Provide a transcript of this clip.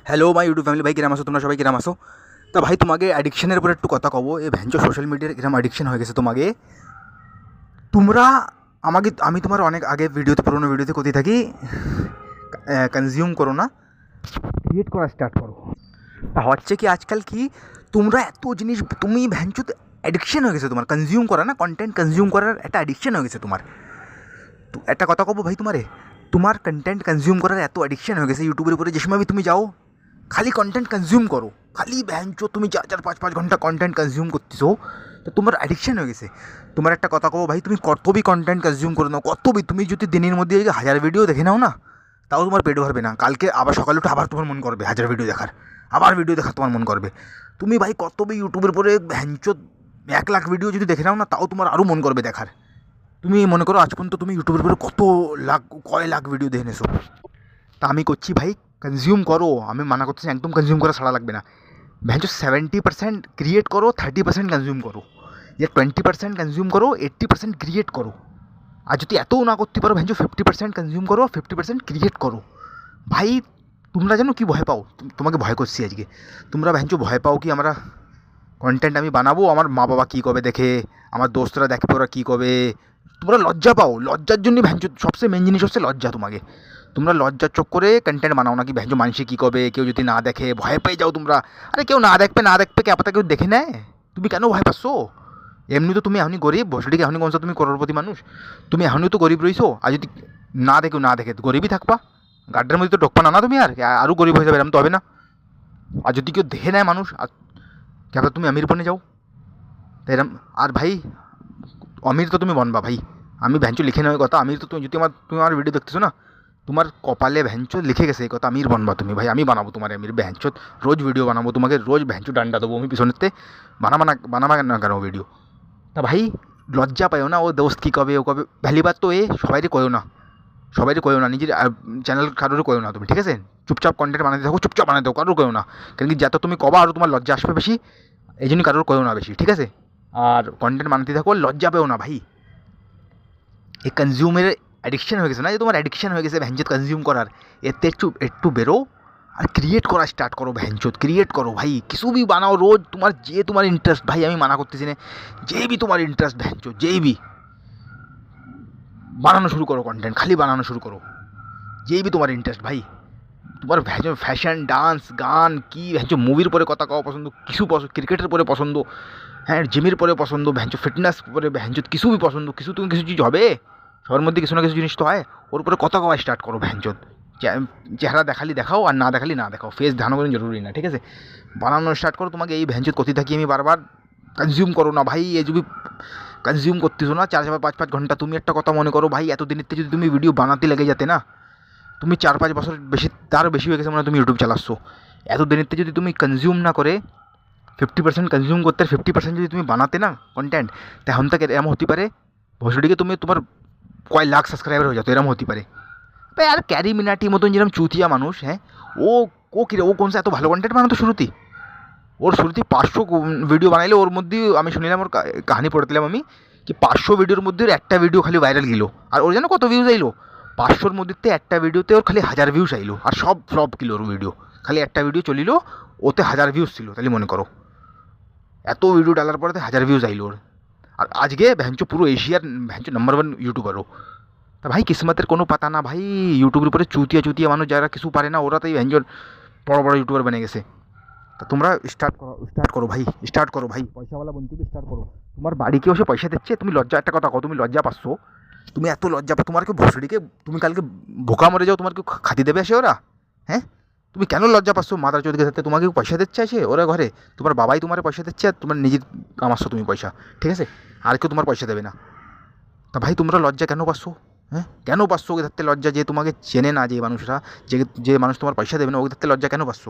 Hello my YouTube family, ভাই কিরাম আসো তোমরা সবাই, কিরাম আসো? তা ভাই তোমাকে অ্যাডিকশনের উপর একটু কথা কব। এই ভ্যাঞ্চো সোশ্যাল মিডিয়ার কিরম অ্যাডিকশন হয়ে গেছে তোমাকে। তোমরা আমি তোমার অনেক আগে ভিডিওতে, পুরোনো ভিডিওতে কোথায় থাকি, কনজিউম করো না, ক্রিয়েট করা স্টার্ট করো। তা হচ্ছে কি আজকাল কি তোমরা এত জিনিস, তুমি ভ্যাঞ্চোতে অ্যাডিকশন হয়ে গেছে তোমার কনজিউম করা, না কন্টেন্ট কনজিউম করার একটা অ্যাডিকশন হয়ে গেছে তোমার। তো একটা কথা কব ভাই, তোমার কন্টেন্ট কনজিউম করার এত অ্যাডিকশন হয়ে গেছে ইউটিউবের উপরে, যে সময় তুমি যাও খালি কন্টেন্ট কনজিউম করো, খালি ভ্যাঞ্চো তুমি 4-5 ঘন্টা কন্টেন্ট কনজিউম করতেছো। তো তোমার অ্যাডিকশন হয়ে গেছে। তোমার একটা কথা কবো ভাই, তুমি কতবি কন্টেন্ট কনজিউম করে নাও, কতবি, তুমি যদি দিনের মধ্যে 1000 ভিডিও দেখে নাও না, তাও তোমার পেট ভরবে না। কালকে আবার সকালে উঠে আবার তোমার মন করবে 1000 ভিডিও দেখার, আবার ভিডিও দেখার তোমার মন করবে। তুমি ভাই কতবি ইউটিউবের পরে ভ্যাঞ্চো 1 লাখ ভিডিও যদি দেখে নাও না, তাও তোমার আরও মন করবে দেখার। তুমি মনে করো আজ পর্যন্ত তুমি ইউটিউবের পরে কয় লাখ ভিডিও দেখে নেছো। তা আমি করছি ভাই, কনজিউম করো, আমি মানা করতেছি একদম কনজিউম করা ছাড়া লাগবে না। ভ্যাঞ্চো 70% ক্রিয়েট করো, 30% কনজিউম করো, যে 20% কনজিউম করো, 80% ক্রিয়েট করো। আর যদি এতও না করতে পারো ভ্যাঞ্চো 50% কনজিউম করো, 50% ক্রিয়েট করো। ভাই তোমরা জানো কি ভয় পাও? তোমাকে ভয় করছি আজকে। তোমরা ভ্যাঞ্চো ভয় পাও কি আমরা কন্টেন্ট আমি বানাবো, আমার মা বাবা কী কবে দেখে, আমার দোস্তরা দেখবে ওরা কী কবে। তোমরা লজ্জা পাও, লজ্জার জন্যই ভ্যাঞ্চো সবচেয়ে মেন জিনিস হচ্ছে লজ্জা। তোমরা লজ্জার চক্করে কন্টেন্ট বানাও না, কি ভ্যাঞ্চো মানুষে কী কবে, কেউ যদি না দেখে ভয় পেয়ে যাও তোমরা। আরে কেউ না দেখবে কে পাতা, কেউ দেখে নেয়, তুমি কেন ভয় পাচ্ছো? এমনি তো তুমি এখনই গরিব, বসে এখনই কোন তুমি করোড়পতি মানুষ, তুমি এখনই তো গরিব রইছো। আর যদি না দেখে গরিবই থাকবা, গাড্ডের মধ্যে তো ঢোকবা না, তুমি আরও গরিব হয়ে যাবে, এরকম তো হবে না। আর যদি কেউ দেখে নেয় মানুষ, আর কে তুমি আমির বনে যাও, তাই এরম। আর ভাই অমির তো তুমি বনবা ভাই, আমি ভ্যাঞ্চো লিখে নেওয়ার কথা আমির, তো তুমি যদি তুমি আমার ভিডিও দেখতেছো না, তোমার কপালে ভ্যাঞ্চো লিখে গেছে এই কথা, আমির বনবা তুমি ভাই। আমি বানাবো তোমার আমির, ভ্যাঞ্চো রোজ ভিডিও বানাবো তোমাকে, রোজ ভ্যাঞ্চো ডান্ডা দেবো আমি পিছনেতে, বানাবা না কেন ভিডিও। তা ভাই লজ্জা পাইও না, ও দোস্ত কী কবে ও কবে, ভ্যালিবার তো সবাইরে কয়ও না, নিজের চ্যানেল কারোর কয়ও না তুমি, ঠিক আছে? চুপচাপ কন্টেন্ট বানাতে থাকো, চুপচাপ বানাতে থাকো, কারোর কয়ও না। কারণ কি যত তুমি কবা আরও তোমার লজ্জা আসবে বেশি, এই জন্য কারোর কয়ও না বেশি, ঠিক আছে? আর কন্টেন্ট বানাতে থাকো, লজ্জা পেও না ভাই। এই কনজিউমের অ্যাডিকশন হয়ে গেছে না, যে তোমার অ্যাডিকশন হয়ে গেছে ভ্যাঞ্চত কনজিউম করার, এতে একটু বেরো আর ক্রিয়েট করা স্টার্ট করো। ভ্যাঞ্চত ক্রিয়েট করো ভাই, কিছু বি বানাও রোজ, তোমার ইন্টারেস্ট ভাই, আমি মানা করতেছি না, যেই বি তোমার ইন্টারেস্ট ভ্যাঞ্চত, যেই বি বানানো শুরু করো, কন্টেন্ট খালি বানানো শুরু করো, যেই বি তোমার ইন্টারেস্ট ভাই। তোমার ফ্যাশন, ডান্স, গান, কি ভ্যাঞ্চো মুভির পরে কথা কওয়া পছন্দ, কিছু পছন্দ, ক্রিকেটের পরে পছন্দ, হ্যাঁ জিমের পরে পছন্দ, ভ্যাঞ্চো ফিটনেস পরে ভ্যাঞ্চো কিছু বি পছন্দ, কিছু তুমি কিছু চীজ হবে, সবার মধ্যে কিছু না কিছু জিনিস তো হয়, ওর উপরে কথা কওয়া স্টার্ট করো ভ্যাঞ্চোদ। চেহারা দেখালি দেখাও, আর না দেখালি না দেখাও, ফেস ধ্যান করেন জরুরি না, ঠিক আছে? বানানো স্টার্ট করো। তোমাকে এই ভ্যাঞ্চোদ কথি থাকি আমি বারবার, কনজিউম করো না ভাই, এই যদি কনজিউম করতেছো না 4-5 ঘন্টা, তুমি একটা কথা মনে করো ভাই, এতদিনের থেকে যদি তুমি ভিডিও বানাতে লেগে যেতে না, তুমি 4-5 বছর বেশি, তারও বেশি হয়ে গেছে মানে তুমি ইউটিউব চালাচ্ছ, এতদিনের থেকে যদি তুমি কনজিউম না করে 50% কনজিউম করতে, আর 50% যদি তুমি বানাতে না কন্টেন্ট, তখন থেকে এরম হতে পারে ভসডিকে তুমি তোমার কয় লাখ সাবস্ক্রাইবার হয়ে যেত, এরম হতে পারে। ভাই আর ক্যারি মিনাটির মতন যেরকম চুতিয়া মানুষ, হ্যাঁ, ও ও কিরে, ও কোন এত ভালো কন্টেন্ট বানাতো শুরুতেই, ওর শুরুতেই 500 ভিডিও বানাইলে, ওর মধ্যে আমি শুনিলাম, ওর কাহিনী পড়েছিলাম আমি, কি 500 ভিডিওর মধ্যে একটা ভিডিও খালি ভাইরাল গেল, আর ওর যেন কত ভিউজ আইলো, 500-র মধ্যে একটা ভিডিওতে ওর খালি 1000 ভিউজ আইলো, আর সব ফ্লপ কিলো ওর ভিডিও, খালি একটা ভিডিও চলিল, ওতে 1000 ভিউজ ছিল, তাহলে মনে করো এত ভিডিও ডালার পরে 1000 ভিউজ আইলো ওর। আর আজকে ভ্যাঞ্চো পুরো এশিয়ার ভ্যাঞ্চো নাম্বার 1 ইউটিউবারও। তা ভাই কিসমতের কোনো পাতা না ভাই, ইউটিউবের উপরে চুতিয়া মানুষ যারা কিছু পারে না, ওরা তাই ভ্যাঞ্চোর বড় বড় ইউটিউবার বনে গেছে। তা তোমরা স্টার্ট করো ভাই, পয়সাওয়ালা বনতে স্টার্ট করো। তোমার বাড়ি কেউ এসে পয়সা দিচ্ছে, তুমি লজ্জা, একটা কথা কও, তুমি লজ্জা পাচ্ছ? তুমি এত লজ্জা পা, তোমার কেউ ভসড়িকে, তুমি কালকে ভোকা মরে যাও, তোমার কেউ খাতি দেবে আসে ওরা? হ্যাঁ, তুমি কেন লজ্জা পাচ্ছ? মাদার চোদকে সাথে তোমাকে পয়সা দিচ্ছে আসে ওরা ঘরে, তোমার বাবাই তোমার পয়সা দিচ্ছে, আর তোমার নিজের কামাচ্ছ তুমি পয়সা, ঠিক আছে? আর কেউ তোমার পয়সা দেবে না। তা ভাই তোমরা লজ্জা কেন পাচ্ছ? হ্যাঁ, কেন পাচ্ছ ওকে থাকতে লজ্জা, যে তোমাকে চেনে না যে মানুষরা, যে যে মানুষ তোমার পয়সা দেবে না, ওকে থাকতে লজ্জা কেন পাচ্ছ?